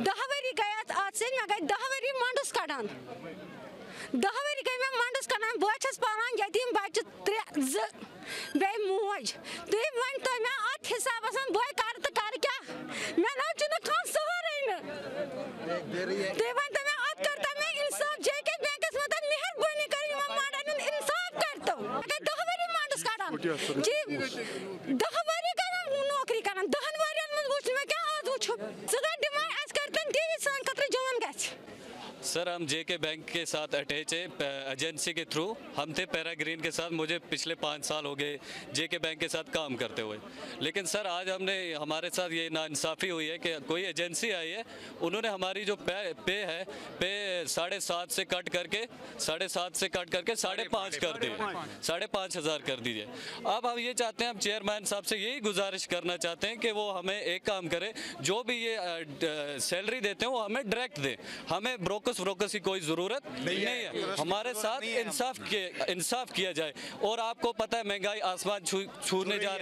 दहवरी गया मे गई 10 worry मंडस Kadan 10 worry गई मे मंडस कड़ान बह पान यतीम बच्चे 3 बे मोज तुम वन तो मे अत हिसाब बह कर तो कर क्या मे ना सहरे तुम वन तो मे अत कर मे इंसाफ जेके बैंकस मत मेहरबानी कर मंडन इंसाफ कर तो 10 वरी मंडस कड़ान जी 10 वरी कर नौकरी कर 10 वरियन मन वो मे क्या आज वो सर हम जेके बैंक के साथ अटैच है एजेंसी के थ्रू। हम थे पैराग्रीन के साथ, मुझे पिछले 5 साल हो गए जेके बैंक के साथ काम करते हुए। लेकिन सर आज हमारे साथ ये नाइंसाफ़ी हुई है कि कोई एजेंसी आई है, उन्होंने हमारी जो पे है 7.5 से कट करके 5.5 कर दिए, 5,500 कर दीजिए। अब हम ये चाहते हैं, हम चेयरमैन साहब से यही गुजारिश करना चाहते हैं कि वो हमें एक काम करे, जो भी ये सैलरी देते हैं वो हमें डायरेक्ट दें, हमें ब्रोकर्स की कोई ज़रूरत नहीं है। हमारे साथ इंसाफ किया जाए। और आपको पता है महंगाई आसमान छूने जा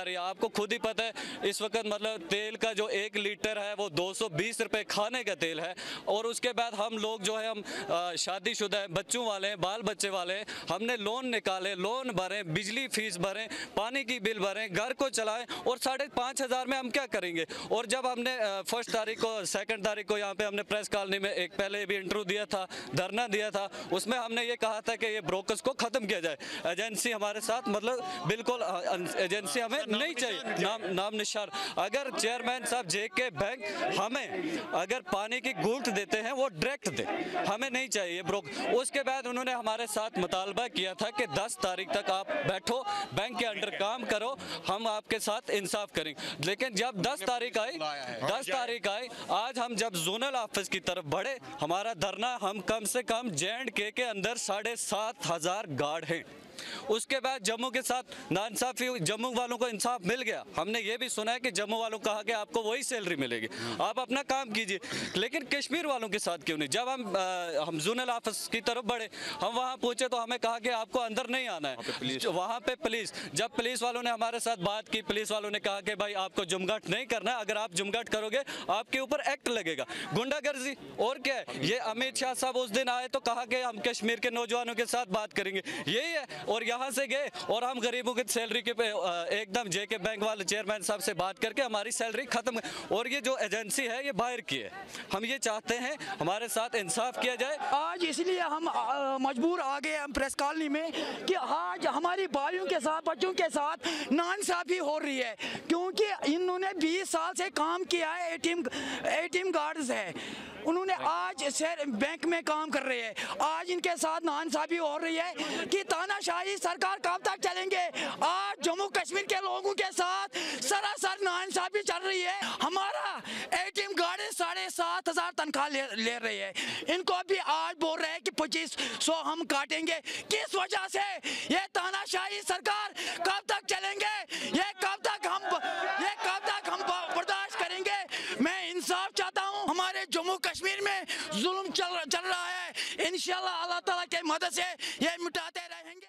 रही है, आपको खुद ही पता है इस वक्त मतलब तेल का जो 1 लीटर है वो 220 रुपये खाने का तेल है। और उसके बाद हम लोग जो है हम शादीशुदा हैं, बच्चों वाले हैं, बाल बच्चे वाले हैं, हमने लोन निकाले, लोन भरें, बिजली फीस भरें, पानी की बिल भरें, घर को चलाएं, और 5,500 में हम क्या करेंगे। और जब हमने 1 तारीख को 2 तारीख को यहाँ पे हमने प्रेस कॉलोनी में एक पहले भी इंटरव्यू दिया था, धरना दिया था, उसमें हमने ये कहा था कि ये ब्रोकर्स को खत्म किया जाए। एजेंसी हमारे साथ मतलब बिल्कुल एजेंसी हमें नहीं चाहिए, नाम निशान। अगर चेयरमैन साहब जेके बैंक हमें अगर पानी की घूंट देते हैं वो डायरेक्ट दे, हमें नहीं चाहिए ब्रोकर। उसके बाद उन्होंने हमारे साथ मुतालबा किया था कि 10 तारीख तक आप बैठो, बैंक के अंडर काम करो, हम आपके साथ इंसाफ करेंगे। लेकिन जब 10 तारीख आई, आज हम जब जोनल ऑफिस की तरफ बढ़े, हमारा धरना, हम कम से कम J&K के अंदर 7,500 गार्ड हैं। उसके बाद जम्मू के साथ नाइंसाफी, जम्मू वालों को इंसाफ मिल गया। हमने ये भी सुना है कि जम्मू वालों को कहा कि आपको वही सैलरी मिलेगी, आप अपना काम कीजिए। लेकिन कश्मीर वालों के साथ क्यों नहीं। जब हम जोनल ऑफिस की तरफ बढ़े, हम वहाँ पहुँचे तो हमें कहा कि आपको अंदर नहीं आना है। वहाँ पे पुलिस, जब पुलिस वालों ने हमारे साथ बात की, पुलिस वालों ने कहा कि भाई आपको जुमघट नहीं करना है, अगर आप जुमघट करोगे आपके ऊपर एक्ट लगेगा, गुंडागर्दी। और क्या है, ये अमित शाह साहब उस दिन आए तो कहा कि हम कश्मीर के नौजवानों के साथ बात करेंगे, यही है। और यहाँ से गए और हम गरीबों की सैलरी के पे एकदम जेके बैंक वाले चेयरमैन साहब से बात करके हमारी सैलरी खत्म। और ये जो एजेंसी है ये बाहर की है। हम ये चाहते हैं हमारे साथ इंसाफ किया जाए। आज इसलिए हम मजबूर आ गए हम प्रेस कॉलोनी में कि आज हमारी भाइयों के साथ, बच्चों के साथ नाइंसाफी हो रही है, क्योंकि इन्होंने 20 साल से काम किया है, एटीएम गार्ड्स है, उन्होंने आज शहर बैंक में काम कर रहे हैं। आज इनके साथ नाइंसाफी हो रही है कि तानाशाही सरकार कब तक चलेंगे। आज जम्मू कश्मीर के लोगों के साथ सरासर नाइंसाफी चल रही है। हमारा एटीएम गार्ड 7,500 तनख्वाह ले रहे हैं, इनको भी आज बोल रहे हैं कि 2500 हम काटेंगे। किस वजह से ये तानाशाही सरकार कब तक चलेंगे, ये कब तक हम बर्दाश्त करेंगे। मैं इंसाफ चाहता हूँ। हमारे जम्मू कश्मीर में जुल्म चल रहा है, इंशाल्लाह अल्लाह ताला के मदद से ये मिटाते रहेंगे।